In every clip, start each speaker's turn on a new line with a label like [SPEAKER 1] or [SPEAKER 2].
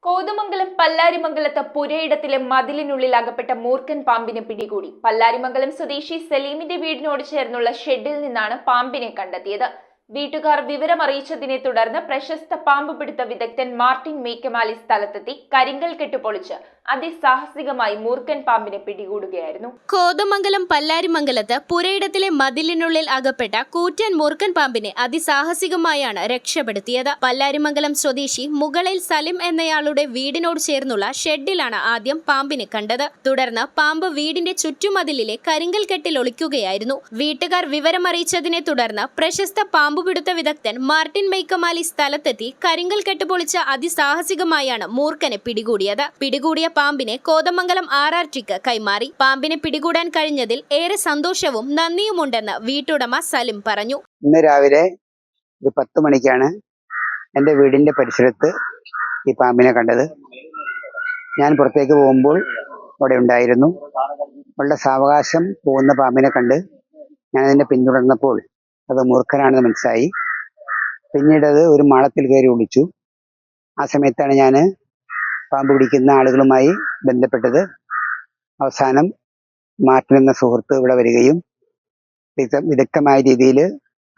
[SPEAKER 1] കോതമംഗലം പല്ലാരിമംഗലത്ത് പുരയിടത്തിലെ മതിലിനുള്ളിൽ അകപ്പെട്ട മൂർഖൻ പാമ്പിനെ പിടികൂടി. പല്ലാരിമംഗലം സ്വദേശി സലീമിന്റെ വീടിനോട് ചേർന്നുള്ള ഷെഡിൽ നിന്നാണ് പാമ്പിനെ കണ്ടെത്തിയത്. വീട്ടുകാർ വിവരമറിയിച്ചതിനെ തുടർന്ന് പ്രശസ്ത പാമ്പ് പിടുത്ത വിദഗ്ധൻ മാർട്ടിൻ മേക്കമാലി സ്ഥലത്തെത്തി കരിങ്കൽ കെട്ട് പൊളിച്ച് അതിസാഹസികമായി മൂർഖൻ പാമ്പിനെ പിടികൂടുകയായിരുന്നു.
[SPEAKER 2] കോതമംഗലം പല്ലാരിമംഗലത്ത് പുരയിടത്തിലെ മതിലിനുള്ളിൽ അകപ്പെട്ട കൂറ്റൻ മൂർഖൻ പാമ്പിനെ അതിസാഹസികമായാണ് രക്ഷപ്പെടുത്തിയത്. പല്ലാരിമംഗലം സ്വദേശി മുകളിൽ സലിം എന്നയാളുടെ വീടിനോട് ചേർന്നുള്ള ഷെഡിലാണ് ആദ്യം പാമ്പിനെ കണ്ടത്. തുടർന്ന് പാമ്പ് വീടിന്റെ ചുറ്റുമതിലിലെ കരിങ്കൽ കെട്ടിൽ ഒളിക്കുകയായിരുന്നു. വീട്ടുകാർ വിവരമറിയിച്ചതിനെ തുടർന്ന് പ്രശസ്ത പാമ്പുപിടുത്ത വിദഗ്ധൻ മാർട്ടിൻ മേക്കമാലി സ്ഥലത്തെത്തി കരിങ്കൽ കെട്ട് പൊളിച്ച് അതിസാഹസികമായാണ് മൂർഖനെ പിടികൂടിയത്. പിടികൂടിയ പാമ്പിനെ കോതമംഗലം RRTക്ക് കൈമാറി. പാമ്പിനെ പിടികൂടാൻ കഴിഞ്ഞതിൽ ഏറെ സന്തോഷവും നന്ദിയുമുണ്ടെന്ന് വീട്ടുടമ സലിം പറഞ്ഞു.
[SPEAKER 3] ഇന്ന് രാവിലെ 10 മണിക്കാണ് എൻ്റെ വീടിന്റെ പരിസരത്ത് ഈ പാമ്പിനെ കണ്ടത്. ഞാൻ പുറത്തേക്ക് പോകുമ്പോൾ അവിടെ ഉണ്ടായിരുന്നു. വളരെ സാവകാശം പോകുന്ന പാമ്പിനെ കണ്ട് ഞാൻ അതിനെ പിന്തുടർന്നപ്പോൾ അത് മൂർഖനാണെന്ന് മനസ്സിലായി. പിന്നീട് അത് ഒരു മാളത്തിൽ കയറി ഒളിച്ചു. ആ സമയത്താണ് ഞാൻ പാമ്പ് പിടിക്കുന്ന ആളുകളുമായി ബന്ധപ്പെട്ടത്. അവസാനം മാർട്ടിൻ എന്ന സുഹൃത്ത് ഇവിടെ വരികയും വിദഗ്ധമായ രീതിയിൽ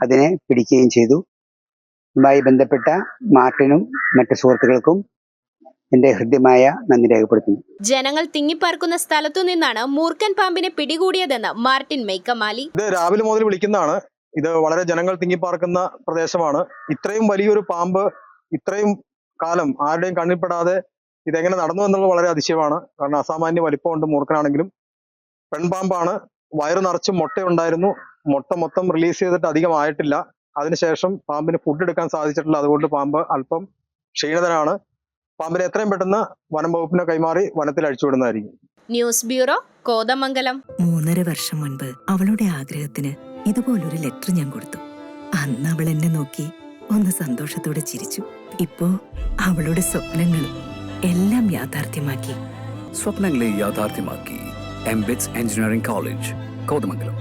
[SPEAKER 3] അതിനെ പിടിക്കുകയും ചെയ്തു. ഇതുമായി ബന്ധപ്പെട്ട മാർട്ടിനും മറ്റു സുഹൃത്തുക്കൾക്കും എന്റെ ഹൃദ്യമായ നന്ദി രേഖപ്പെടുത്തുന്നു.
[SPEAKER 2] ജനങ്ങൾ തിങ്ങിപ്പാർക്കുന്ന സ്ഥലത്തു നിന്നാണ് മൂർഖൻ പാമ്പിനെ പിടികൂടിയതെന്ന് മാർട്ടിൻ മേക്കമാലി.
[SPEAKER 4] ഇത് രാവിലെ മുതൽ വിളിക്കുന്നതാണ്. ഇത് വളരെ ജനങ്ങൾ തിങ്ങിപ്പാർക്കുന്ന പ്രദേശമാണ്. ഇത്രയും വലിയൊരു പാമ്പ് ഇത്രയും കാലം ആരുടെയും കണ്ണിൽപ്പെടാതെ ഇതെങ്ങനെ നടന്നു എന്നുള്ളത് വളരെ അതിശയമാണ്. കാരണം അസാമാന്യ വലിപ്പമുണ്ട്. മൂർഖനാണെങ്കിലും പെൺപാമ്പാണ്. വയറ് നിറച്ച് മുട്ടയുണ്ടായിരുന്നു. മുട്ട മൊത്തം റിലീസ് ചെയ്തിട്ട് അധികം ആയിട്ടില്ല. അതിനുശേഷം പാമ്പിന് ഫുഡ് എടുക്കാൻ സാധിച്ചിട്ടില്ല. അതുകൊണ്ട് പാമ്പ് അല്പം ക്ഷീണിതനാണ്. പാമ്പിനെ എത്രയും പെട്ടെന്ന് വനം വകുപ്പിനെ കൈമാറി വനത്തിൽ അഴിച്ചുവിടുന്നതായിരിക്കും.
[SPEAKER 2] News bureau, Kothamangalam.
[SPEAKER 5] 3.5 വർഷം മുൻപ് അവളുടെ ആഗ്രഹത്തിന് ഇതുപോലൊരു ലെറ്റർ ഞാൻ കൊടുത്തു. അന്ന് അവൾ എന്നെ നോക്കി ഒന്ന് സന്തോഷത്തോടെ ചിരിച്ചു. ഇപ്പോ അവളുടെ സ്വപ്നങ്ങളും എല്ലാം യാഥാർത്ഥ്യമാക്കി.
[SPEAKER 6] സ്വപ്നങ്ങളെ യാഥാർത്ഥ്യമാക്കി. MBITS engineering college, Kothamangalam.